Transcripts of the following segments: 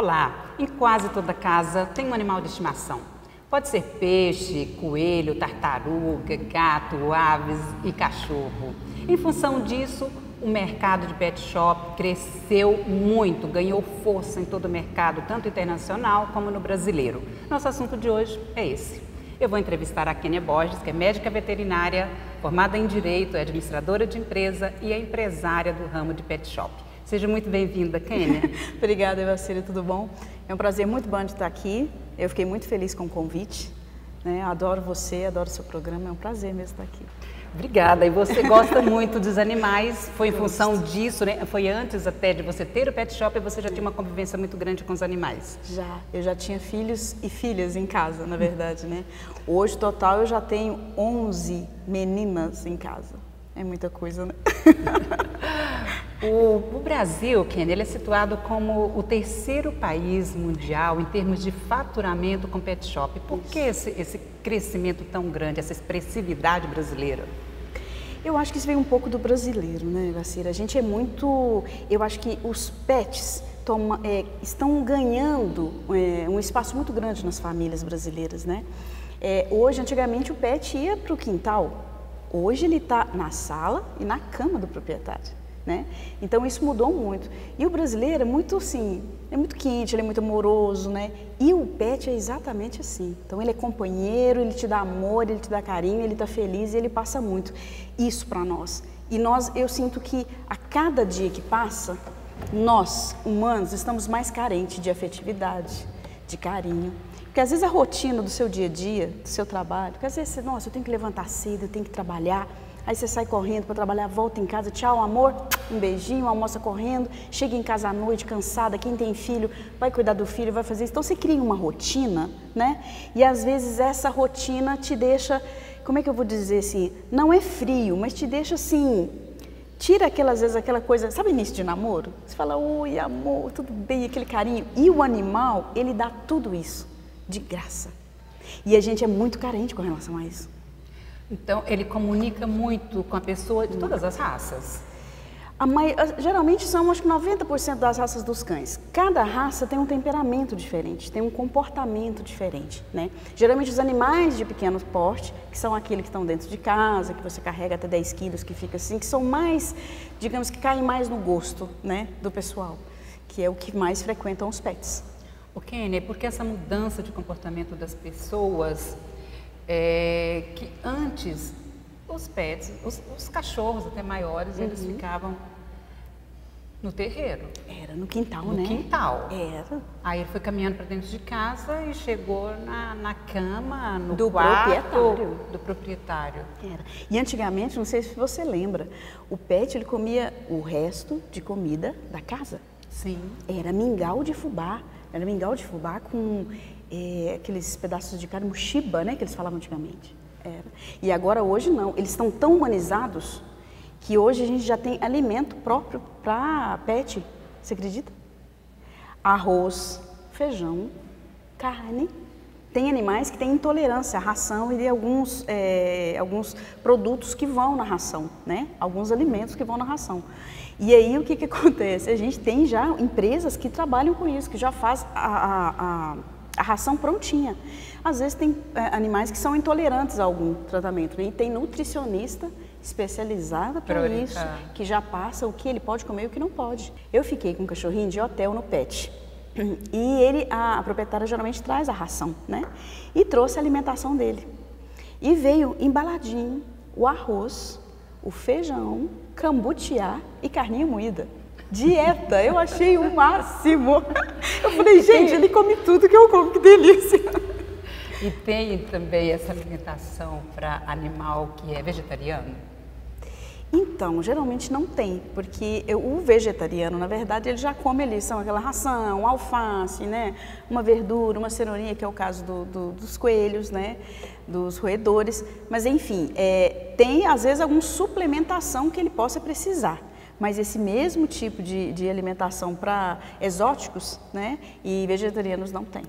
Olá, em quase toda casa tem um animal de estimação. Pode ser peixe, coelho, tartaruga, gato, aves e cachorro. Em função disso, o mercado de pet shop cresceu muito, ganhou força em todo o mercado, tanto internacional como no brasileiro. Nosso assunto de hoje é esse. Eu vou entrevistar a Kênia Borges, que é médica veterinária, formada em Direito, é administradora de empresa e é empresária do ramo de pet shop. Seja muito bem-vinda, Kênia. Obrigada, Evacília, tudo bom? É um prazer muito bom de estar aqui. Eu fiquei muito feliz com o convite. Adoro você, adoro o seu programa, é um prazer mesmo estar aqui. Obrigada. E você gosta muito dos animais, foi em função disso, né? Foi antes até de você ter o pet shop e você já tinha uma convivência muito grande com os animais? Eu já tinha filhos e filhas em casa, na verdade, né? Hoje, total, eu já tenho 11 meninas em casa. É muita coisa, né? O Brasil, Kênia, ele é situado como o terceiro país mundial em termos de faturamento com pet shop. Por que esse crescimento tão grande, essa expressividade brasileira? Eu acho que isso veio um pouco do brasileiro, né, Vacira? A gente é muito... Eu acho que os pets estão ganhando um espaço muito grande nas famílias brasileiras, né? Hoje, antigamente, o pet ia para o quintal. Hoje ele está na sala e na cama do proprietário. Né? Então isso mudou muito. E o brasileiro é muito assim, é muito quente, ele é muito amoroso, né? E o pet é exatamente assim. Então ele é companheiro, ele te dá amor, ele te dá carinho, ele está feliz e ele passa muito. Isso para nós. E eu sinto que a cada dia que passa, nós, humanos, estamos mais carentes de afetividade, de carinho. Porque às vezes a rotina do seu dia a dia, do seu trabalho, porque às vezes, nossa, eu tenho que levantar cedo, eu tenho que trabalhar. Aí você sai correndo para trabalhar, volta em casa, tchau amor, um beijinho, almoça correndo, chega em casa à noite cansada, quem tem filho vai cuidar do filho, vai fazer isso. Então você cria uma rotina, né? E às vezes essa rotina te deixa, como é que eu vou dizer assim, não é frio, mas te deixa assim, tira às vezes aquela coisa, sabe início de namoro? Você fala, oi amor, tudo bem, aquele carinho. E o animal, ele dá tudo isso de graça. E a gente é muito carente com relação a isso. Então, ele comunica muito com a pessoa de todas as raças? Geralmente são, acho que 90% das raças dos cães. Cada raça tem um temperamento diferente, tem um comportamento diferente, né? Geralmente os animais de pequeno porte, que são aqueles que estão dentro de casa, que você carrega até 10 quilos, que fica assim, que são mais, digamos que caem mais no gosto, né, do pessoal, que é o que mais frequentam os pets. Kênia, por que essa mudança de comportamento das pessoas... que antes os pets, os cachorros até maiores, eles ficavam no terreiro. Era no quintal, né? No quintal. Era. Aí ele foi caminhando para dentro de casa e chegou na cama, no do quarto do proprietário. Era. E antigamente, não sei se você lembra, o pet ele comia o resto de comida da casa. Sim. Era mingau de fubá. Era mingau de fubá com... aqueles pedaços de carne, mochiba, né, que eles falavam antigamente. Era. E agora, hoje, não. Eles estão tão humanizados que hoje a gente já tem alimento próprio para pet. Você acredita? Arroz, feijão, carne. Tem animais que têm intolerância à ração e alguns produtos que vão na ração, né? Alguns alimentos que vão na ração. E aí, o que acontece? A gente tem já empresas que trabalham com isso, que já faz a ração prontinha. Às vezes tem isso que são intolerantes a algum tratamento, né? E tem nutricionista especializada para isso, que já passa o que ele pode comer e o que não pode. Eu fiquei com um cachorrinho de hotel no pet. E a proprietária geralmente traz a ração, né? E trouxe a alimentação dele. E veio embaladinho o arroz, o feijão, cambutiá e carninha moída. Dieta, eu achei o máximo. Eu falei, gente, ele come tudo que eu como, que delícia. E tem também essa alimentação para animal que é vegetariano? Então, geralmente não tem, porque o vegetariano, na verdade, ele já come ali, são aquela ração, alface, né, uma verdura, uma cenourinha, que é o caso dos coelhos, né, dos roedores, mas enfim, tem às vezes alguma suplementação que ele possa precisar. Mas esse mesmo tipo de alimentação para exóticos, né, e vegetarianos não tem.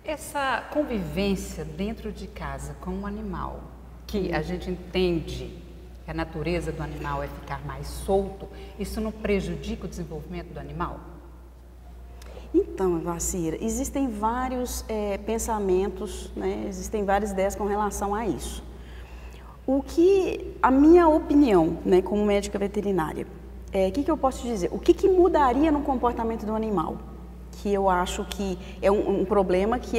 Essa convivência dentro de casa com um animal, que a gente entende que a natureza do animal é ficar mais solto, isso não prejudica o desenvolvimento do animal? Então, Vacira, existem vários pensamentos, né? Existem várias ideias com relação a isso. A minha opinião, né, como médica veterinária, que eu posso dizer? O que mudaria no comportamento do animal? Que eu acho que é um problema que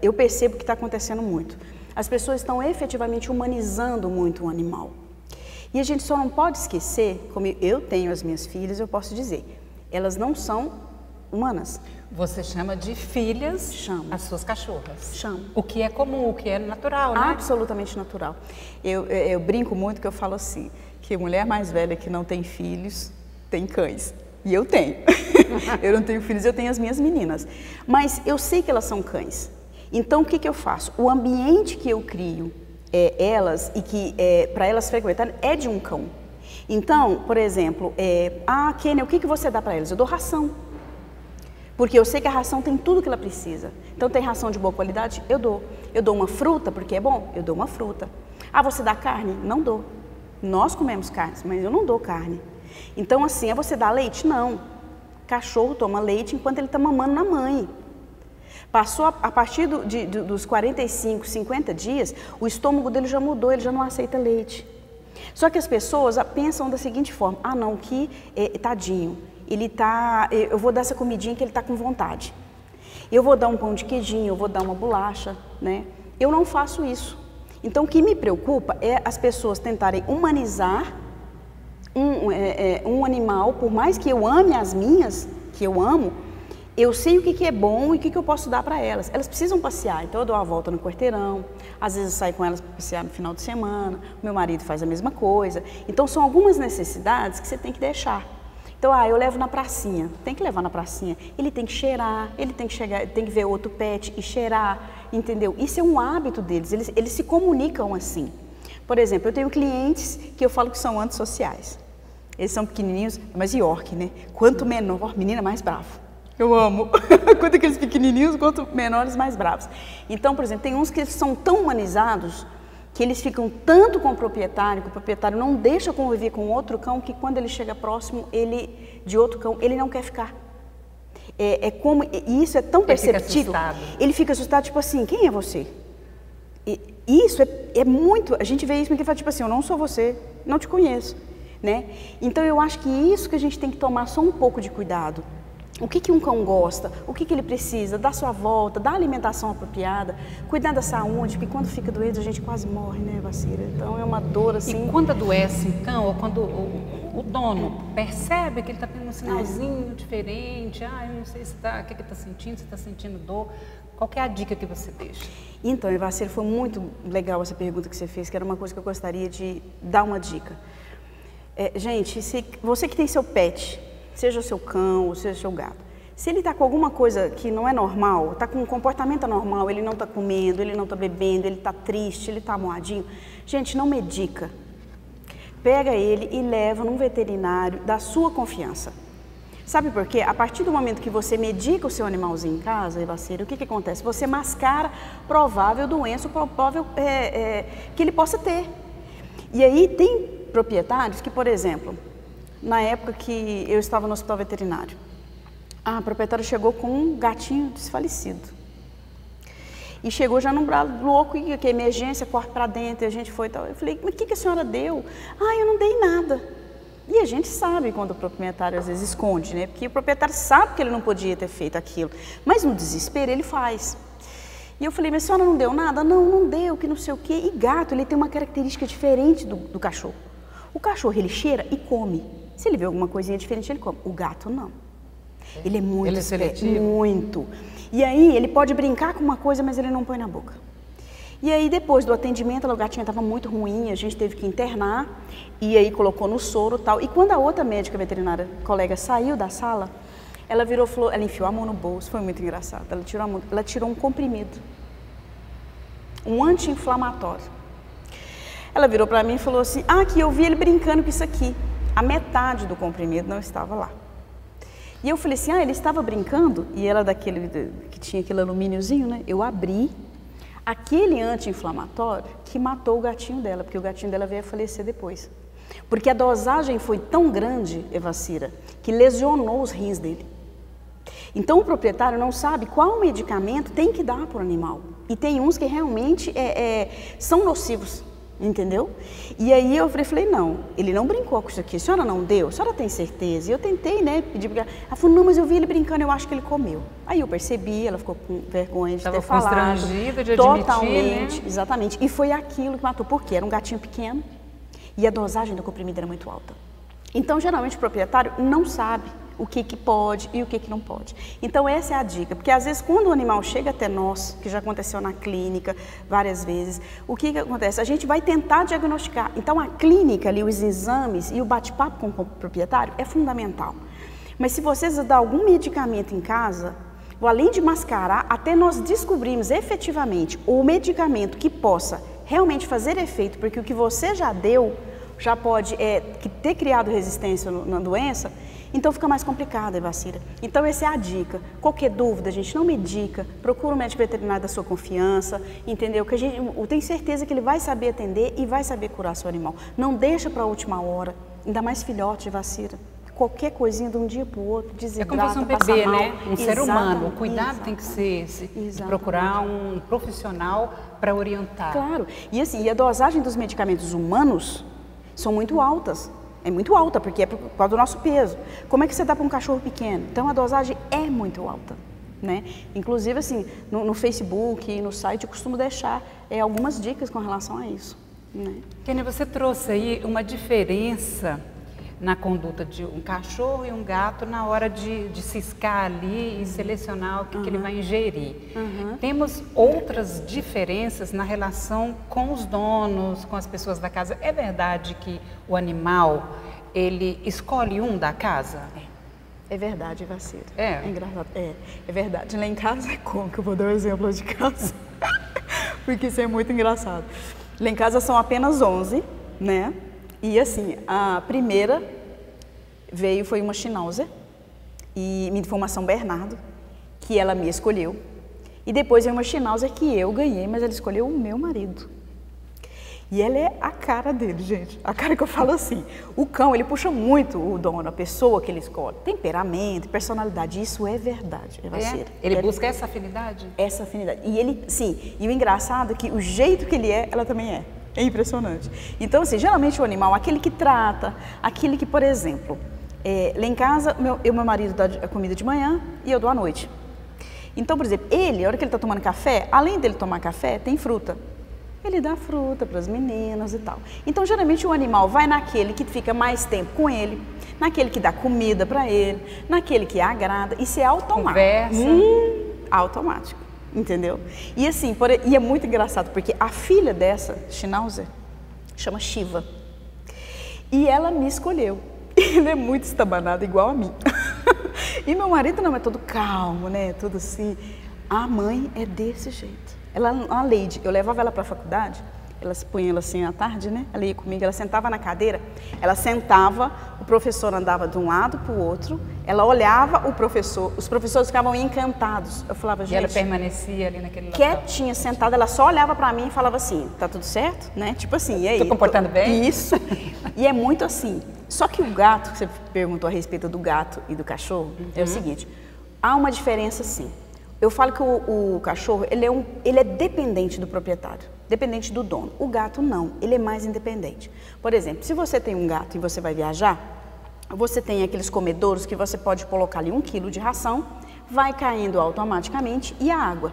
eu percebo que está acontecendo muito. As pessoas estão efetivamente humanizando muito o animal. E a gente só não pode esquecer, como eu tenho as minhas filhas, eu posso dizer, elas não são humanas. Você chama de filhas Chamo. as suas cachorras? Chamo. O que é comum, o que é natural, né? Absolutamente natural. Eu brinco muito que eu falo assim, que mulher mais velha que não tem filhos, tem cães. E eu tenho. Eu não tenho filhos, eu tenho as minhas meninas. Mas eu sei que elas são cães. Então, o que eu faço? O ambiente que eu crio elas e que para elas frequentarem é de um cão. Então, por exemplo, Kênia, o que você dá para elas? Eu dou ração. Porque eu sei que a ração tem tudo que ela precisa. Então, tem ração de boa qualidade? Eu dou. Eu dou uma fruta, porque é bom? Eu dou uma fruta. Ah, você dá carne? Não dou. Nós comemos carne, mas eu não dou carne. Então, assim, você dá leite? Não. Cachorro toma leite enquanto ele está mamando na mãe. Passou a partir dos 45, 50 dias, o estômago dele já mudou, ele já não aceita leite. Só que as pessoas pensam da seguinte forma, não, tadinho, eu vou dar essa comidinha que ele está com vontade. Eu vou dar um pão de queijinho, eu vou dar uma bolacha, né? Eu não faço isso. Então, o que me preocupa é as pessoas tentarem humanizar um animal, por mais que eu ame as minhas, que eu amo, eu sei o que é bom e o que eu posso dar para elas. Elas precisam passear, então eu dou uma volta no quarteirão, às vezes eu saio com elas para passear no final de semana, meu marido faz a mesma coisa. Então são algumas necessidades que você tem que deixar. Então, eu levo na pracinha, tem que levar na pracinha. Ele tem que cheirar, ele tem que chegar, tem que ver outro pet e cheirar, entendeu? Isso é um hábito deles, eles se comunicam assim. Por exemplo, eu tenho clientes que eu falo que são antissociais. Eles são pequenininhos, mas York, né? Quanto menor, menina, mais bravo. Eu amo. Quanto aqueles pequenininhos, quanto menores, mais bravos. Então, por exemplo, tem uns que são tão humanizados que eles ficam tanto com o proprietário, que o proprietário não deixa conviver com outro cão, que quando ele chega próximo de outro cão, ele não quer ficar. E isso é tão perceptível. Ele fica assustado, tipo assim, quem é você? Isso é muito, a gente vê isso, porque ele fala tipo assim, eu não sou você, não te conheço, né? Então eu acho que isso que a gente tem que tomar só um pouco de cuidado. O que um cão gosta, o que ele precisa, dar sua volta, dar alimentação apropriada, cuidar da saúde, porque quando fica doente a gente quase morre, né, Vacira? Então é uma dor assim. E quando adoece, então, ou quando o dono percebe que ele está tendo um sinalzinho diferente, eu não sei o que ele está sentindo, se está sentindo dor, qual que é a dica que você deixa? Então, Vacira, foi muito legal essa pergunta que você fez, que era uma coisa que eu gostaria de dar uma dica. Gente, se você que tem seu pet, seja o seu cão ou seja o seu gato, se ele está com alguma coisa que não é normal, está com um comportamento anormal, ele não está comendo, ele não está bebendo, ele está triste, ele está amuadinho, gente, não medica. Pega ele e leva num veterinário da sua confiança. Sabe por quê? A partir do momento que você medica o seu animalzinho em casa, Vacira, o que acontece? Você mascara provável doença, provável que ele possa ter. E aí tem proprietários que, por exemplo, na época que eu estava no hospital veterinário, a proprietária chegou com um gatinho desfalecido. E chegou já num brado louco, que emergência, corre para dentro, e a gente foi e tal. Eu falei, mas o que a senhora deu? Eu não dei nada. E a gente sabe quando o proprietário às vezes esconde, né? Porque o proprietário sabe que ele não podia ter feito aquilo, mas no desespero ele faz. E eu falei, mas a senhora não deu nada? Não deu, que não sei o quê. E gato, ele tem uma característica diferente do cachorro. O cachorro, ele cheira e come. Se ele vê alguma coisinha diferente, ele come. O gato, não. Ele é muito seletivo? Muito. E aí, ele pode brincar com uma coisa, mas ele não põe na boca. E aí, depois do atendimento, o gatinho estava muito ruim, a gente teve que internar, e aí colocou no soro e tal. E quando a outra médica veterinária, colega, saiu da sala, ela virou, falou, ela enfiou a mão no bolso, foi muito engraçado. Ela tirou um comprimido, um anti-inflamatório. Ela virou para mim e falou assim, que eu vi ele brincando com isso aqui. A metade do comprimido não estava lá. E eu falei assim, ele estava brincando, e ela daquele que tinha aquele alumíniozinho, né? Eu abri aquele anti-inflamatório que matou o gatinho dela, porque o gatinho dela veio a falecer depois. Porque a dosagem foi tão grande, Evacira, que lesionou os rins dele. Então o proprietário não sabe qual medicamento tem que dar para o animal. E tem uns que realmente são nocivos, entendeu? E aí eu falei, não, ele não brincou com isso aqui, a senhora não deu? A senhora tem certeza? E eu tentei, né, pedir para ela. Ela falou, não, mas eu vi ele brincando, eu acho que ele comeu. Aí eu percebi, ela ficou com vergonha de ter falado. Estava constrangida de admitir, totalmente, né? Exatamente. E foi aquilo que matou. Por quê? Era um gatinho pequeno e a dosagem da comprimida era muito alta. Então, geralmente, o proprietário não sabe o que pode e o que não pode. Então, essa é a dica, porque às vezes quando o animal chega até nós, que já aconteceu na clínica várias vezes, o que acontece? A gente vai tentar diagnosticar. Então, a clínica ali, os exames e o bate-papo com o proprietário é fundamental. Mas se vocês dão algum medicamento em casa, além de mascarar, até nós descobrirmos efetivamente o medicamento que possa realmente fazer efeito, porque o que você já deu já pode ter criado resistência na doença, então fica mais complicado, Evacira. Então essa é a dica. Qualquer dúvida, a gente não medica, procura um médico veterinário da sua confiança, entendeu? Que eu tenho certeza que ele vai saber atender e vai saber curar seu animal. Não deixa para a última hora, ainda mais filhote, Evacira. Qualquer coisinha de um dia para o outro, desidrata, é como se fosse um bebê, né? Um ser humano. O cuidado tem que ser de procurar um profissional para orientar. Claro. E assim, a dosagem dos medicamentos humanos são muito altas. É muito alta, porque é por causa do nosso peso. Como é que você dá para um cachorro pequeno? Então, a dosagem é muito alta, né? Inclusive, assim, no Facebook e no site, eu costumo deixar algumas dicas com relação a isso, né? Kênia, você trouxe aí uma diferença na conduta de um cachorro e um gato na hora de ciscar ali e selecionar o que ele vai ingerir. Temos outras diferenças na relação com os donos, com as pessoas da casa. É verdade que o animal, ele escolhe um da casa? É verdade, Vacira. É engraçado. É verdade. Lá em casa é como que eu vou dar um exemplo de casa? Porque isso é muito engraçado. Lá em casa são apenas 11, né? E assim, a primeira foi uma Schnauzer, e foi uma São Bernardo, que ela me escolheu. E depois veio uma Schnauzer que eu ganhei, mas ela escolheu o meu marido. E ela é a cara dele, gente. A cara que eu falo assim, o cão, ele puxa muito o dono, a pessoa que ele escolhe. Temperamento, personalidade, isso é verdade. Ele busca essa afinidade? Essa afinidade. E ele, sim, e o engraçado é que o jeito que ele ela também é. É impressionante. Então, assim, geralmente o animal, aquele que trata, aquele que, por exemplo, lá em casa, meu marido dá a comida de manhã e eu dou à noite. Então, por exemplo, a hora que ele está tomando café, além dele tomar café, tem fruta. Ele dá fruta para as meninas e tal. Então, geralmente o animal vai naquele que fica mais tempo com ele, naquele que dá comida para ele, naquele que agrada, isso é automático. Conversa. Automático. Entendeu? E assim, e é muito engraçado, porque a filha dessa Schnauzer chama Shiva. E ela me escolheu. Ele é muito estabanado, igual a mim. E meu marido não é todo calmo, né? Tudo assim. A mãe é desse jeito. Ela é uma lady. Eu levava ela para a faculdade, ela se punha ela assim à tarde, né? Ela ia comigo, ela sentava na cadeira, ela sentava, o professor andava de um lado para o outro, ela olhava o professor, os professores ficavam encantados. Eu falava, gente... E ela permanecia ali naquele local? Quietinha, sentada, ela só olhava para mim e falava assim, tá tudo certo? Né? Tipo assim, e aí? Tô comportando bem? Isso. E é muito assim. Só que o gato, que você perguntou a respeito do gato e do cachorro, é o seguinte, há uma diferença sim. Eu falo que o cachorro, ele é dependente do proprietário, dependente do dono. O gato não, ele é mais independente. Por exemplo, se você tem um gato e você vai viajar, você tem aqueles comedouros que você pode colocar ali 1 quilo de ração, vai caindo automaticamente, e a água.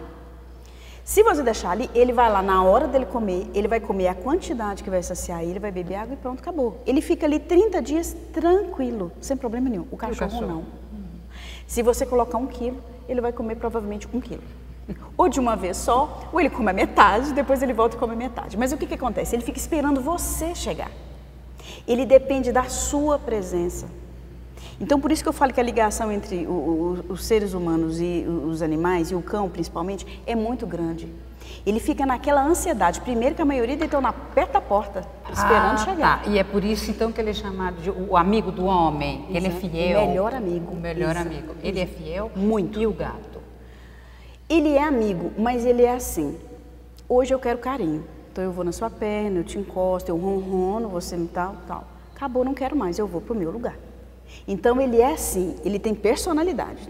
Se você deixar ali, ele vai lá na hora dele comer, ele vai comer a quantidade que vai saciar ele, vai beber água e pronto, acabou. Ele fica ali 30 dias tranquilo, sem problema nenhum. O cachorro não. Se você colocar 1 quilo, ele vai comer provavelmente 1 quilo. Ou de uma vez só, ou ele come a metade, depois ele volta e come a metade. Mas o que acontece? Ele fica esperando você chegar. Ele depende da sua presença. Então, por isso que eu falo que a ligação entre os seres humanos e os animais, e o cão principalmente, é muito grande. Ele fica naquela ansiedade. Primeiro que a maioria deitou perto da porta, esperando chegar. Tá. E é por isso, então, que ele é chamado de o amigo do homem. Ele é fiel. O melhor amigo. O melhor amigo. Ele é fiel? Muito. E o gato? Ele é amigo, mas ele é assim. Hoje eu quero carinho. Então, eu vou na sua perna, eu te encosto, eu ronrono, você me tal. Acabou, não quero mais, eu vou para o meu lugar. Então ele é assim, ele tem personalidade.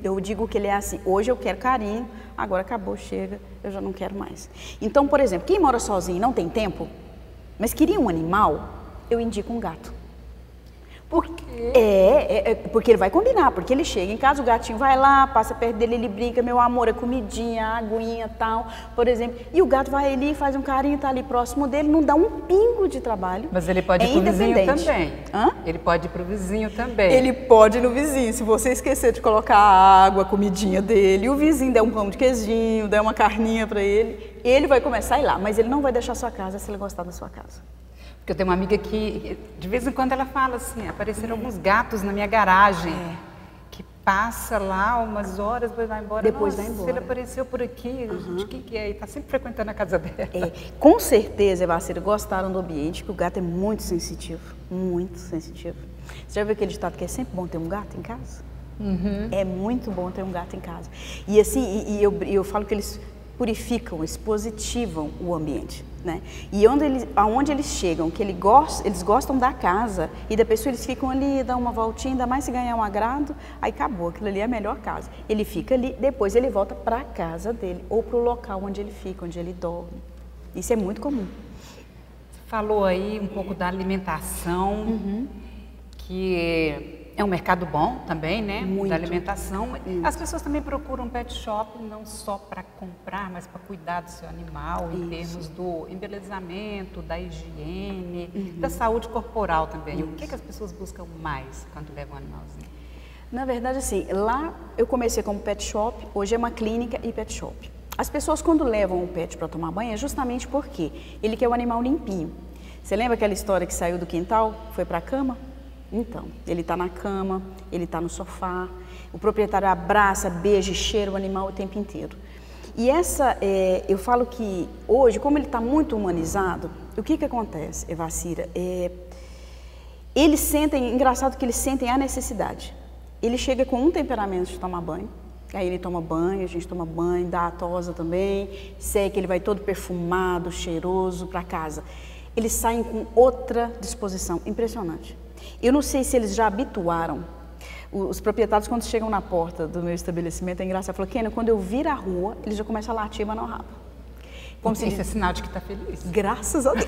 Eu digo que ele é assim, hoje eu quero carinho, agora acabou, chega, eu já não quero mais. Então, por exemplo, quem mora sozinho e não tem tempo, mas queria um animal, eu indico um gato. Por quê? Porque ele vai combinar, porque ele chega em casa, o gatinho vai lá, passa perto dele, ele brinca, meu amor, é comidinha, aguinha, tal, por exemplo. E o gato vai ali, faz um carinho, tá ali próximo dele, não dá um pingo de trabalho. Mas ele pode ir pro vizinho também. Hã? Ele pode ir pro vizinho também. Ele pode ir no vizinho, se você esquecer de colocar a água, a comidinha dele, e o vizinho der um pão de queijinho, der uma carninha para ele vai começar a ir lá, mas ele não vai deixar a sua casa se ele gostar da sua casa. Porque eu tenho uma amiga que, de vez em quando, ela fala assim, apareceram alguns gatos na minha garagem, que passa lá umas horas, depois vai embora. Depois vai embora. Se ele apareceu por aqui, gente, o que é? E está sempre frequentando a casa dela. Com certeza, Evacira, gostaram do ambiente, que o gato é muito sensitivo, muito sensitivo. Você já viu aquele ditado que é sempre bom ter um gato em casa? É muito bom ter um gato em casa. E assim, eu falo que eles purificam, eles positivam o ambiente, né? E aonde eles chegam, que eles gostam da casa e da pessoa, eles ficam ali, dão uma voltinha, ainda mais se ganhar um agrado, aí acabou, aquilo ali é a melhor casa. Ele fica ali, depois ele volta para a casa dele ou para o local onde ele fica, onde ele dorme. Isso é muito comum. Você falou aí um pouco da alimentação, que é um mercado bom também, né? Muito. Da alimentação. As pessoas também procuram pet shop não só para comprar, mas para cuidar do seu animal, em termos do embelezamento, da higiene, da saúde corporal também. O que as pessoas buscam mais quando levam um animalzinho? Na verdade, assim, lá eu comecei como pet shop, hoje é uma clínica e pet shop. As pessoas quando levam o pet para tomar banho é justamente porque ele quer o animal limpinho. Você lembra aquela história que saiu do quintal, foi para a cama? Então, ele está na cama, ele está no sofá, o proprietário abraça, beija e cheira o animal o tempo inteiro. E eu falo que hoje, como ele está muito humanizado, o que acontece, Evacira? Eles sentem, engraçado que eles sentem a necessidade. Ele chega com um temperamento de tomar banho, aí ele toma banho, a gente toma banho, dá a tosa também, seca, ele vai todo perfumado, cheiroso para casa. Eles saem com outra disposição, impressionante. Eu não sei se eles já habituaram. Os proprietários, quando chegam na porta do meu estabelecimento, é engraçado. Falam, Kênia, quando eu vir à rua, eles já começam a latir e abanar o rabo. Como se isso é sinal de que está feliz. Graças a Deus.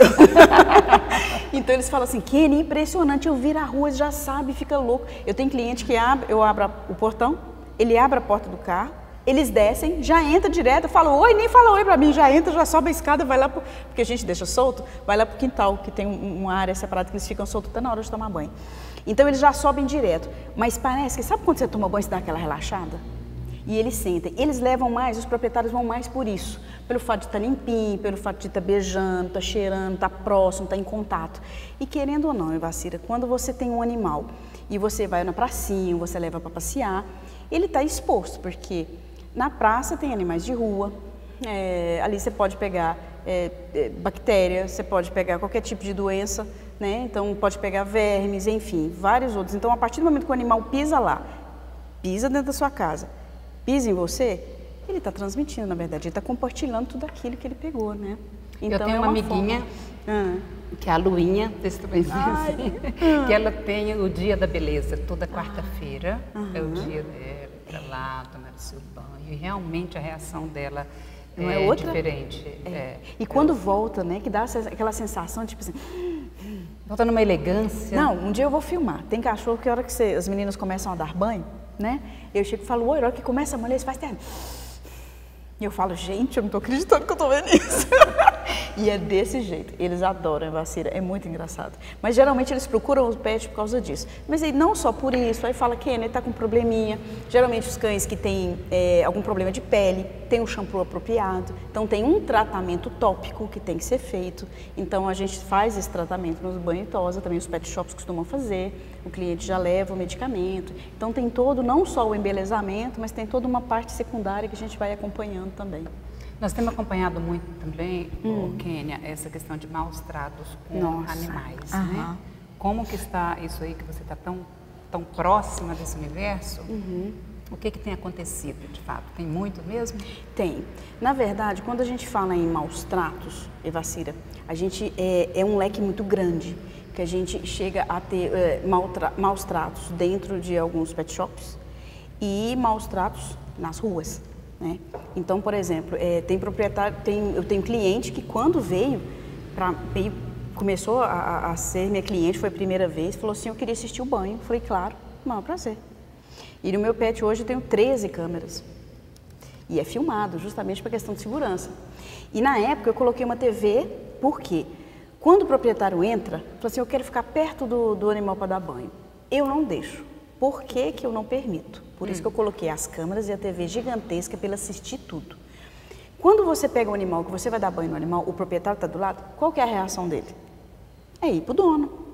Então eles falam assim, Kênia, impressionante, eu vir à rua, eles já sabem, fica louco. Eu tenho cliente que eu abro o portão, ele abre a porta do carro, eles descem, já entra direto, fala oi, nem fala oi pra mim, já entra, já sobe a escada, vai lá, porque a gente deixa solto, vai lá pro quintal, que tem uma área separada que eles ficam soltos até na hora de tomar banho. Então eles já sobem direto, mas parece que, sabe quando você toma banho, você dá aquela relaxada? E eles sentem, eles levam mais, os proprietários vão mais por isso, pelo fato de estar limpinho, pelo fato de estar beijando, estar cheirando, estar próximo, estar em contato. E querendo ou não, Evacira, quando você tem um animal e você vai na pracinha, você leva para passear, ele está exposto, porque na praça tem animais de rua, ali você pode pegar bactéria, você pode pegar qualquer tipo de doença, né? Então pode pegar vermes, enfim, vários outros. Então a partir do momento que o animal pisa lá, pisa dentro da sua casa, pisa em você, ele está transmitindo, na verdade, ele está compartilhando tudo aquilo que ele pegou, né? Então, eu tenho uma amiguinha, que é a Luinha, desse tamanhozinho, que ela tem o dia da beleza, toda quarta-feira, é o dia dela, para lá, tomar o seu banho, e realmente a reação dela não é outra? Diferente. E quando volta, né, que dá aquela sensação, tipo assim... Volta numa elegância. Não, um dia eu vou filmar. Tem cachorro que a hora que as meninas começam a dar banho, né, eu chego e falo, oi, a hora que começa a mulher, eles fazem... E eu falo, gente, eu não tô acreditando que eu tô vendo isso. E é desse jeito, eles adoram a Evacira, é muito engraçado. Mas geralmente eles procuram o pet por causa disso. Mas aí não só por isso, aí fala que ele tá com um probleminha. Geralmente os cães que têm algum problema de pele, tem um shampoo apropriado. Então tem um tratamento tópico que tem que ser feito. Então a gente faz esse tratamento nos banho e tosa, também os pet shops costumam fazer. O cliente já leva o medicamento. Então tem todo, não só o embelezamento, mas tem toda uma parte secundária que a gente vai acompanhando também. Nós temos acompanhado muito também, Kênia, essa questão de maus tratos com animais, né? Como que está isso aí, que você está tão próxima desse universo? O que tem acontecido, de fato? Tem muito mesmo? Tem. Na verdade, quando a gente fala em maus tratos, Evacira, a gente é um leque muito grande. que a gente chega a ter maus tratos dentro de alguns pet shops e maus tratos nas ruas, né? Então, por exemplo, tem proprietário, eu tenho cliente que quando começou a ser minha cliente, foi a primeira vez, falou assim, eu queria assistir o banho. Eu falei, claro, maior prazer. E no meu pet hoje eu tenho 13 câmeras. E é filmado, justamente por questão de segurança. E na época eu coloquei uma TV, por quê? Quando o proprietário entra, fala assim, eu quero ficar perto do animal para dar banho. Eu não deixo. Por que que eu não permito? Por isso que eu coloquei as câmeras e a TV gigantesca para ele assistir tudo. Quando você pega um animal, que você vai dar banho no animal, o proprietário está do lado, qual que é a reação dele? É ir para o dono.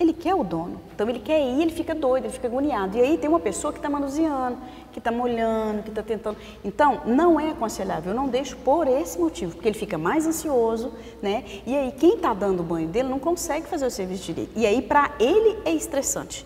Ele quer o dono. Então ele quer ir, ele fica doido, ele fica agoniado. E aí tem uma pessoa que está manuseando, que está molhando, que está tentando. Então, não é aconselhável, eu não deixo por esse motivo, porque ele fica mais ansioso, né? E aí quem está dando o banho dele não consegue fazer o serviço direito. E aí para ele é estressante.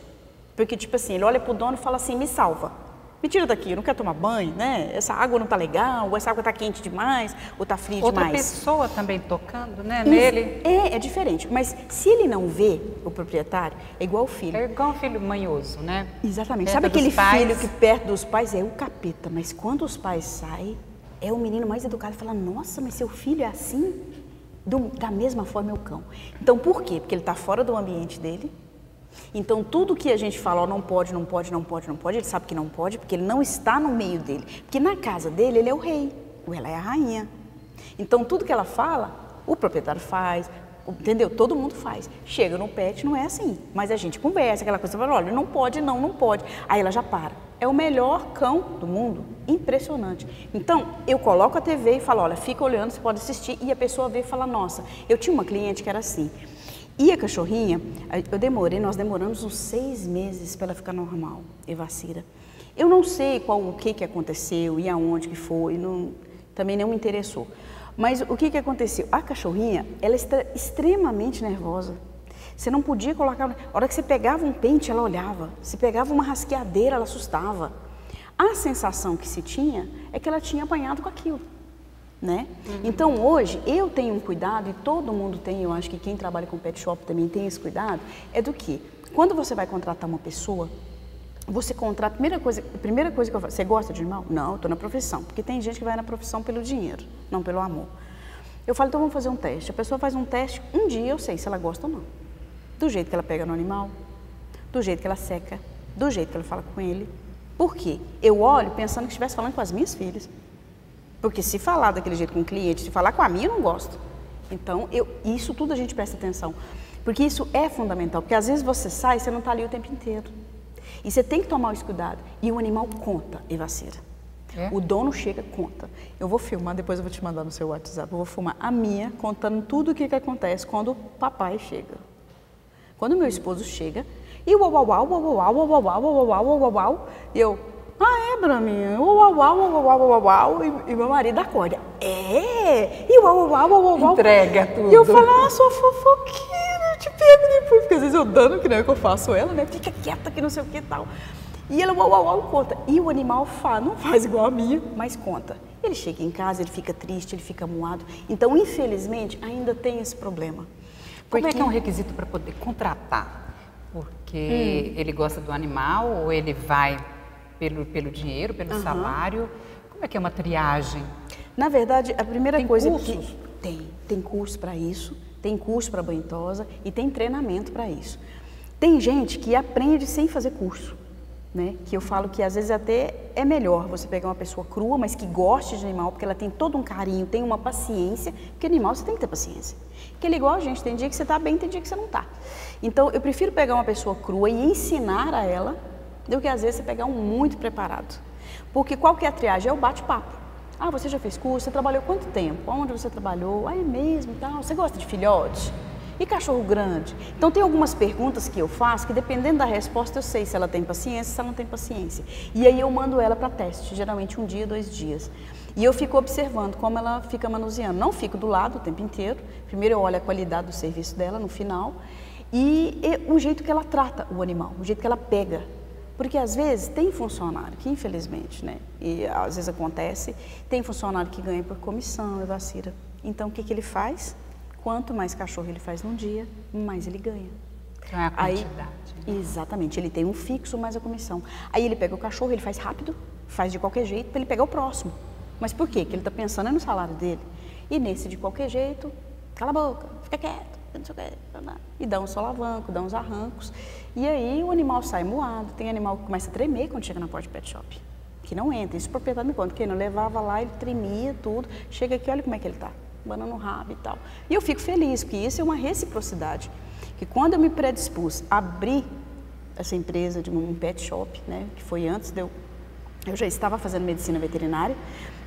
Porque, tipo assim, ele olha pro dono e fala assim, me salva. Me tira daqui, eu não quero tomar banho, né? Essa água não tá legal, ou essa água tá quente demais, ou tá fria demais. Outra pessoa também tocando, né, nele. É diferente. Mas se ele não vê o proprietário, é igual o filho. É igual o filho manhoso, né? Exatamente. Perto Sabe aquele pais. filho que perto dos pais é o capeta, mas quando os pais saem, é o menino mais educado e fala, nossa, mas seu filho é assim? Da mesma forma é o cão. Então, por quê? Porque ele tá fora do ambiente dele. Então, tudo que a gente fala, ó, não pode, não pode, não pode, não pode, ele sabe que não pode, porque ele não está no meio dele. Porque na casa dele, ele é o rei, ou ela é a rainha. Então, tudo que ela fala, o proprietário faz, entendeu? Todo mundo faz. Chega no pet, não é assim. Mas a gente conversa, aquela coisa, fala, olha, não pode, não pode. Aí ela já para. É o melhor cão do mundo. Impressionante. Então, eu coloco a TV e falo, olha, fica olhando, você pode assistir. E a pessoa vê e fala, nossa, eu tinha uma cliente que era assim. E a cachorrinha, nós demoramos uns 6 meses para ela ficar normal, Evacira. Eu não sei o que aconteceu e aonde que foi, também não me interessou. Mas o que aconteceu? A cachorrinha, ela está extremamente nervosa. Você não podia colocar... A hora que você pegava um pente, ela olhava. Se pegava uma rasqueadeira, ela assustava. A sensação que se tinha é que ela tinha apanhado com aquilo. Né? Então hoje eu tenho um cuidado e todo mundo tem, eu acho que quem trabalha com pet shop também tem esse cuidado, é do que? Quando você vai contratar uma pessoa, você contrata, primeira coisa que eu faço, você gosta de animal? Não, eu estou na profissão, porque tem gente que vai na profissão pelo dinheiro, não pelo amor. Eu falo, então vamos fazer um teste, a pessoa faz um teste, um dia eu sei se ela gosta ou não, do jeito que ela pega no animal, do jeito que ela seca, do jeito que ela fala com ele. Por quê? Eu olho pensando que estivesse falando com as minhas filhas. Porque se falar daquele jeito com o cliente, se falar com a minha, eu não gosto. Então, isso tudo a gente presta atenção. Porque isso é fundamental. Porque às vezes você sai e você não está ali o tempo inteiro. E você tem que tomar esse cuidado. E o animal conta, Evacira. É? O dono chega, conta. Eu vou filmar, depois eu vou te mandar no seu WhatsApp. Eu vou filmar a minha, contando tudo o que acontece quando o papai chega. Quando o meu esposo chega, e o eu... Ah, é, Braminha? E meu marido acorda. E entrega tudo. E eu falo, sou fofoqueira, eu te pego depois. Porque às vezes eu dando, que não é que eu faço ela, né? Fica quieta que não sei o que e tal. E ela conta. E o animal não faz igual a minha, mas conta. Ele chega em casa, ele fica triste, ele fica moado. Então, infelizmente, ainda tem esse problema. Como é que é um requisito para poder contratar? Porque ele gosta do animal ou ele vai... Pelo dinheiro, pelo salário? Como é que é uma triagem? Na verdade, a primeira coisa cursos? Tem curso para isso, tem curso para banhosa e tem treinamento para isso. Tem gente que aprende sem fazer curso, né? Que eu falo que às vezes até é melhor você pegar uma pessoa crua, mas que goste de animal, porque ela tem todo um carinho, tem uma paciência, porque animal você tem que ter paciência. Porque ele é igual a gente, tem dia que você está bem, tem dia que você não está. Então, eu prefiro pegar uma pessoa crua e ensinar a ela, do que às vezes você pegar um muito preparado. Porque qual que é a triagem? É o bate-papo. Ah, você já fez curso? Você trabalhou quanto tempo? Onde você trabalhou? Ah, é mesmo e tal? Você gosta de filhote? E cachorro grande? Então tem algumas perguntas que eu faço que dependendo da resposta eu sei se ela tem paciência, se ela não tem paciência. E aí eu mando ela para teste, geralmente 1 dia, 2 dias. E eu fico observando como ela fica manuseando. Não fico do lado o tempo inteiro. Primeiro eu olho a qualidade do serviço dela no final. E o jeito que ela trata o animal, o jeito que ela pega. Porque às vezes tem funcionário que infelizmente, né, e às vezes acontece, tem funcionário que ganha por comissão, Evacira. Então o que ele faz? Quanto mais cachorro ele faz num dia, mais ele ganha. Então é a quantidade. Exatamente, ele tem um fixo mais a comissão. Aí ele pega o cachorro, ele faz rápido, faz de qualquer jeito para ele pegar o próximo. Mas por quê? Porque ele está pensando no salário dele. E nesse de qualquer jeito, cala a boca, fica quieto, não sei o quê, e dá um solavanco, dá uns arrancos. E aí o animal sai moado, tem animal que começa a tremer quando chega na porta de pet shop. Que não entra, isso o proprietário me conta, porque não levava lá, ele tremia tudo, chega aqui, olha como é que ele está, banando o rabo e tal. E eu fico feliz, porque isso é uma reciprocidade, que quando eu me predispus a abrir essa empresa de um pet shop, né, que foi antes de eu já estava fazendo medicina veterinária,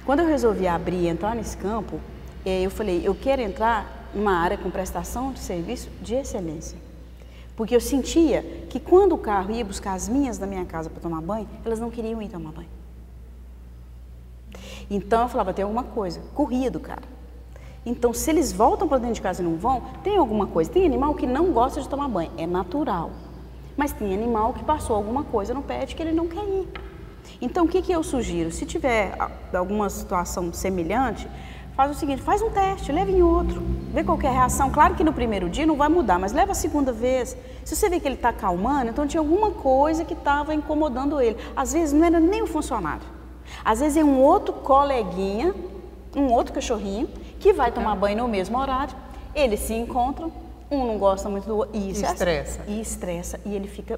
quando eu resolvi abrir e entrar nesse campo, eu falei, eu quero entrar numa área com prestação de serviço de excelência. Porque eu sentia que quando o carro ia buscar as minhas da minha casa para tomar banho, elas não queriam ir tomar banho. Então eu falava, tem alguma coisa, corria do cara. Então se eles voltam para dentro de casa e não vão, tem alguma coisa. Tem animal que não gosta de tomar banho, é natural. Mas tem animal que passou alguma coisa no pet que ele não quer ir. Então o que eu sugiro? Se tiver alguma situação semelhante, faz o seguinte, faz um teste, leva em outro, vê qual que é a reação. Claro que no primeiro dia não vai mudar, mas leva a segunda vez. Se você vê que ele está acalmando, então tinha alguma coisa que estava incomodando ele. Às vezes não era nem o funcionário. Às vezes é um outro coleguinha, um outro cachorrinho, que vai tomar banho no mesmo horário, eles se encontram, um não gosta muito do outro, e estressa. E estressa, e ele fica,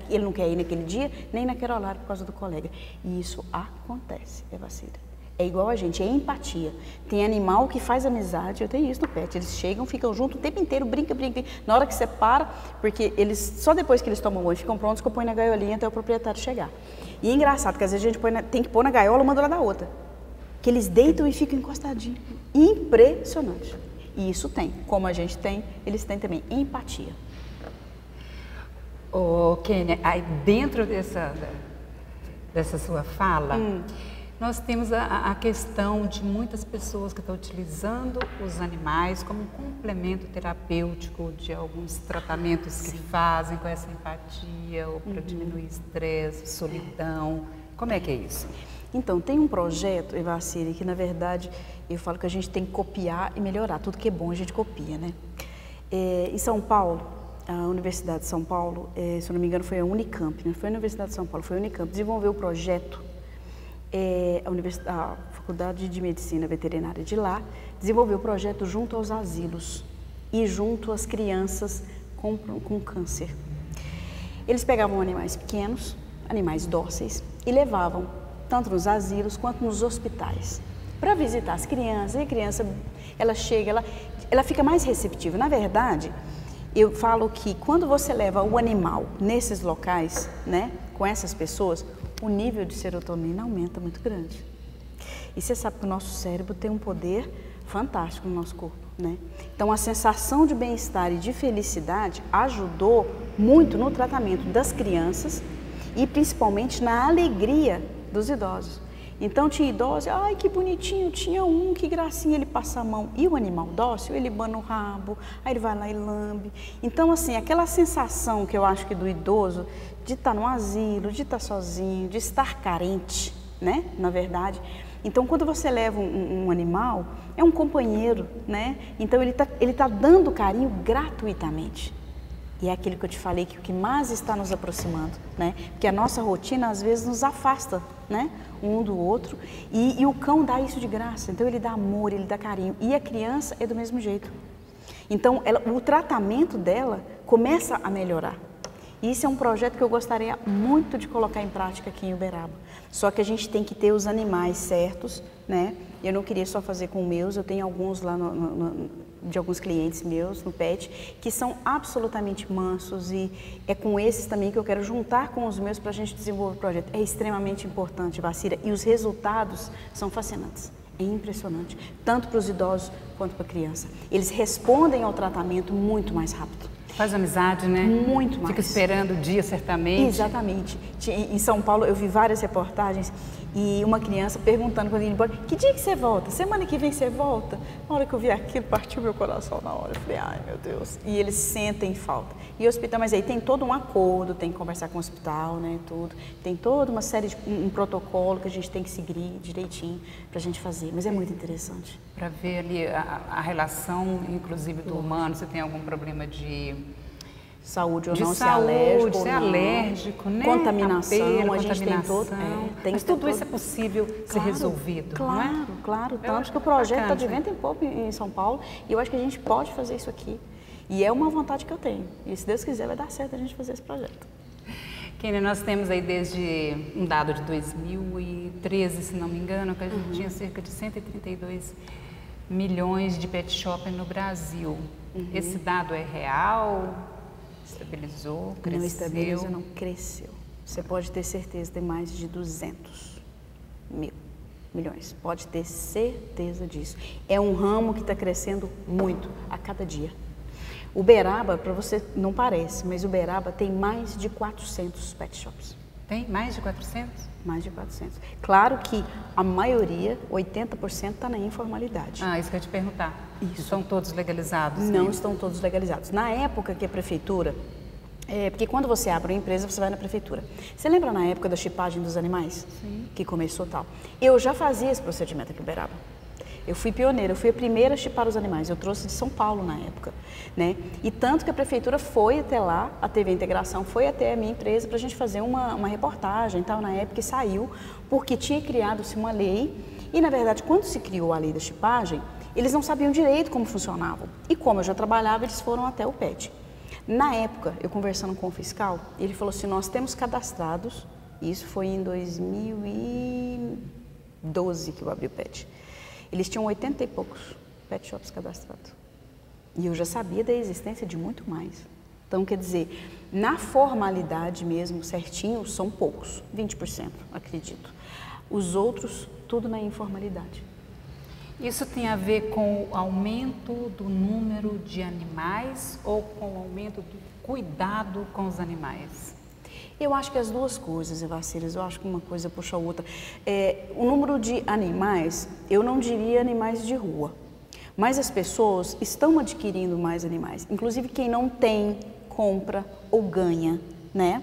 ele não quer ir naquele dia, nem naquele horário por causa do colega. E isso acontece, Evacira. É igual a gente, é empatia. Tem animal que faz amizade, eu tenho isso no pet, eles chegam, ficam juntos o tempo inteiro, brinca. Na hora que você para, porque eles, só depois que eles tomam banho, ficam prontos que eu ponho na gaiolinha até o proprietário chegar. E é engraçado, que às vezes a gente tem que pôr na gaiola uma do lado da outra. Que eles deitam e ficam encostadinhos. Impressionante. E isso tem, como a gente tem, eles têm também empatia. Ô, Kênia, aí dentro dessa sua fala, nós temos a questão de muitas pessoas que estão utilizando os animais como um complemento terapêutico de alguns tratamentos que fazem com essa empatia, ou para diminuir estresse, solidão. Como é que é isso? Então, tem um projeto, Evacira, que na verdade eu falo que a gente tem que copiar e melhorar. Tudo que é bom a gente copia, né? Em São Paulo, a Universidade de São Paulo, se eu não me engano foi a Unicamp, não foi a Universidade de São Paulo, foi a Unicamp, desenvolveu o projeto, a Faculdade de Medicina Veterinária de lá, desenvolveu o projeto junto aos asilos e junto às crianças com câncer. Eles pegavam animais pequenos, animais dóceis, e levavam tanto nos asilos quanto nos hospitais, para visitar as crianças. E a criança, ela chega, ela fica mais receptiva. Na verdade, eu falo que quando você leva o animal nesses locais, né, com essas pessoas, o nível de serotonina aumenta muito grande. E você sabe que o nosso cérebro tem um poder fantástico no nosso corpo, né? Então a sensação de bem-estar e de felicidade ajudou muito no tratamento das crianças e principalmente na alegria dos idosos. Então tinha idosos, ai que bonitinho, tinha um, que gracinha, ele passa a mão. E o animal dócil, ele bana o rabo, aí ele vai lá e lambe. Então assim, aquela sensação que eu acho que do idoso, de estar no asilo, de estar sozinho, de estar carente, né, na verdade. Então quando você leva um animal, é um companheiro, né, então ele tá dando carinho gratuitamente. E é aquilo que eu te falei, que o que mais está nos aproximando, né? Porque a nossa rotina, às vezes, nos afasta, né? Um do outro. E o cão dá isso de graça. Então, ele dá amor, ele dá carinho. E a criança é do mesmo jeito. Então, o tratamento dela começa a melhorar. E isso é um projeto que eu gostaria muito de colocar em prática aqui em Uberaba. Só que a gente tem que ter os animais certos, né? Eu não queria só fazer com meus, eu tenho alguns lá de alguns clientes meus no pet, que são absolutamente mansos, e é com esses também que eu quero juntar com os meus para a gente desenvolver o projeto. É extremamente importante, Vacira, e os resultados são fascinantes. É impressionante, tanto para os idosos quanto para a criança. Eles respondem ao tratamento muito mais rápido. Faz amizade, né? Muito mais. Fica esperando o dia, certamente. Exatamente. Em São Paulo, eu vi várias reportagens E uma criança perguntando quando ele ia embora, que dia que você volta? Semana que vem você volta? Na hora que eu vi aquilo, partiu meu coração na hora. Eu falei, ai meu Deus. E eles sentem falta. E o hospital, mas aí tem todo um acordo, tem que conversar com o hospital, né, tudo. Tem toda uma série de, um protocolo que a gente tem que seguir direitinho pra gente fazer. Mas é muito interessante. Para ver ali a relação, inclusive, do humano, se tem algum problema de saúde ou de não, saúde, se é alérgico, né? Contaminação, Apelo, a gente tem todo. Mas tudo isso é possível ser resolvido, claro, não é? Claro, tanto que o projeto está de vento em popa em São Paulo e eu acho que a gente pode fazer isso aqui. E é uma vontade que eu tenho. E se Deus quiser, vai dar certo a gente fazer esse projeto. Kênia, nós temos aí desde um dado de 2013, se não me engano, que a gente tinha cerca de 132 milhões de pet shop no Brasil. Esse dado é real? Estabilizou? Cresceu? Não estabilizou, não cresceu. Você pode ter certeza, tem mais de 200 milhões. Pode ter certeza disso. É um ramo que está crescendo muito a cada dia. Uberaba, para você, não parece, mas Uberaba tem mais de 400 pet shops. Tem mais de 400? Mais de 400. Claro que a maioria, 80%, está na informalidade. Ah, isso que eu ia te perguntar. Isso. Estão todos legalizados? Não estão todos legalizados. Na época que a prefeitura... porque quando você abre uma empresa, você vai na prefeitura. Você lembra na época da chipagem dos animais? Sim. Que começou tal. Eu já fazia esse procedimento aqui em Uberaba. Eu fui pioneira, eu fui a primeira a chipar os animais. Eu trouxe de São Paulo na época, né? E tanto que a prefeitura foi até lá, a TV Integração foi até a minha empresa para a gente fazer uma reportagem e tal, na época, e saiu, porque tinha criado-se uma lei. E, na verdade, quando se criou a lei da chipagem, eles não sabiam direito como funcionava. E como eu já trabalhava, eles foram até o PET. Na época, eu conversando com o fiscal, ele falou assim, nós temos cadastrados, isso foi em 2012 que eu abri o PET, eles tinham 80 e poucos pet shops cadastrados. E eu já sabia da existência de muito mais. Então, quer dizer, na formalidade mesmo, certinho, são poucos, 20%, acredito. Os outros, tudo na informalidade. Isso tem a ver com o aumento do número de animais ou com o aumento do cuidado com os animais? Eu acho que as duas coisas, Evaciras, eu acho que uma coisa puxa a outra. O número de animais, eu não diria animais de rua, mas as pessoas estão adquirindo mais animais. Inclusive quem não tem, compra ou ganha, né?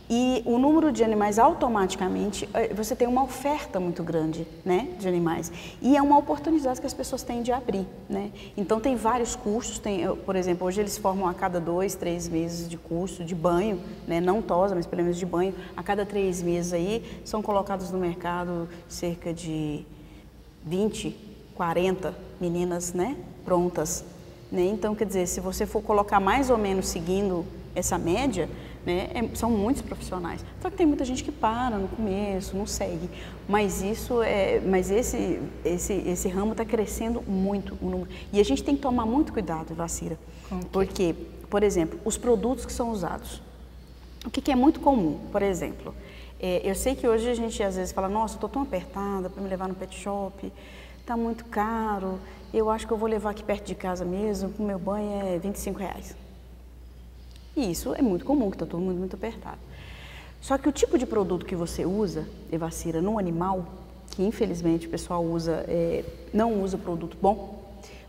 E o número de animais automaticamente, você tem uma oferta muito grande, né, de animais. E é uma oportunidade que as pessoas têm de abrir, né. Então tem vários cursos, por exemplo, hoje eles formam a cada 2, 3 meses de curso de banho, né, não tosa, mas pelo menos de banho. A cada 3 meses aí são colocados no mercado cerca de 20, 40 meninas, né, prontas, né. Então, quer dizer, se você for colocar mais ou menos seguindo essa média, né, são muitos profissionais. Só que tem muita gente que para no começo, não segue. Mas esse ramo está crescendo muito. E a gente tem que tomar muito cuidado, Vacira. Porque, por exemplo, os produtos que são usados. O que é muito comum, por exemplo, eu sei que hoje a gente às vezes fala, nossa, eu estou tão apertada para me levar no pet shop, está muito caro, eu acho que eu vou levar aqui perto de casa mesmo, o meu banho é R$25. E isso é muito comum, que está todo mundo muito apertado. Só que o tipo de produto que você usa, Evacira, num animal, que infelizmente o pessoal usa, não usa produto bom,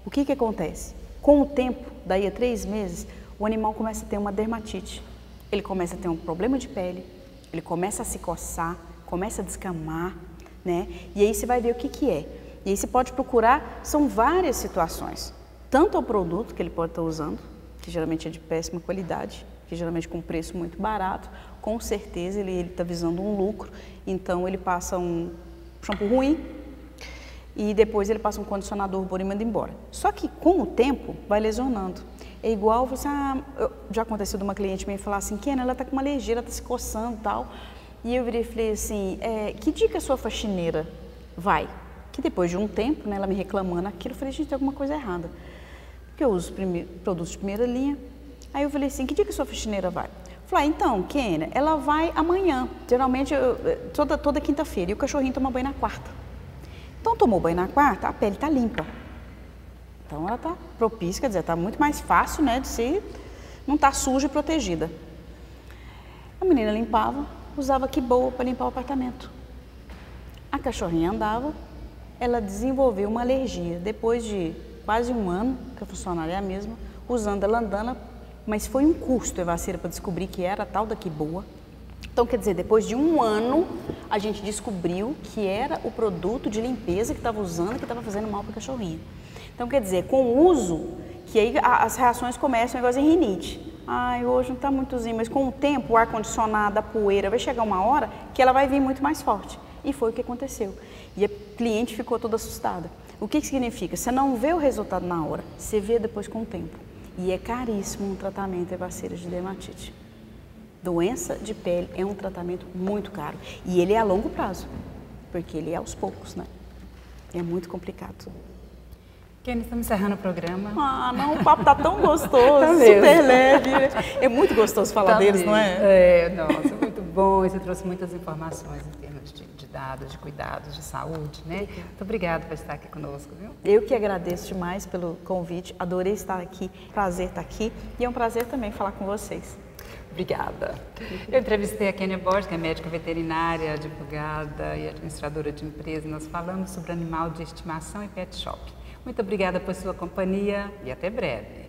o que acontece? Com o tempo, daí a 3 meses, o animal começa a ter uma dermatite, ele começa a ter um problema de pele, ele começa a se coçar, começa a descamar, né? E aí você vai ver o que é. E aí você pode procurar, são várias situações, tanto ao produto que ele pode estar usando, que geralmente é de péssima qualidade, que geralmente com preço muito barato, com certeza ele está visando um lucro, então ele passa um shampoo ruim e depois ele passa um condicionador bom e manda embora. Só que com o tempo vai lesionando. É igual você, já aconteceu de uma cliente minha falar assim, Kênia, ela está com uma alergia, ela está se coçando e tal, e eu virei e falei assim, que dia que a sua faxineira vai? Que depois de um tempo, né, ela me reclamando aquilo, eu falei, gente, tem alguma coisa errada. Porque eu uso produtos de primeira linha. Aí eu falei assim, que dia que a sua faxineira vai? Falei, então, Kênia, ela vai amanhã, geralmente toda quinta-feira, e o cachorrinho toma banho na quarta. Então, tomou banho na quarta, a pele está limpa. Então, ela está propícia, quer dizer, está muito mais fácil, né, de se não estar suja e protegida. A menina limpava, usava que boa para limpar o apartamento. A cachorrinha andava, ela desenvolveu uma alergia. Depois de quase um ano, que a funcionária é a mesma, usando a Landana, mas foi um custo, Evaceira, para descobrir que era a tal da Quiboa. Então, quer dizer, depois de um ano, a gente descobriu que era o produto de limpeza que estava usando, que estava fazendo mal para a cachorrinha. Então, quer dizer, com o uso, que aí as reações começam igual a rinite. Ai, hoje não está muitozinho, mas com o tempo, o ar-condicionado, a poeira, vai chegar uma hora que ela vai vir muito mais forte. E foi o que aconteceu. E a cliente ficou toda assustada. O que significa? Você não vê o resultado na hora, você vê depois com o tempo. E é caríssimo um tratamento Evaceira de dermatite. Doença de pele é um tratamento muito caro. E ele é a longo prazo, porque ele é aos poucos, né? É muito complicado. Kenny, estamos encerrando o programa. Ah, não, o papo tá tão gostoso, Tá super leve. É muito gostoso falar deles, não é? É, nossa, muito bom. E você trouxe muitas informações em termos de dados, de cuidados, de saúde, né? Muito obrigada por estar aqui conosco, viu? Eu que agradeço demais pelo convite, adorei estar aqui, prazer estar aqui e é um prazer também falar com vocês. Obrigada. Eu entrevistei a Kênia Borges, que é médica veterinária, advogada e administradora de empresa. Nós falamos sobre animal de estimação e pet shop. Muito obrigada por sua companhia e até breve.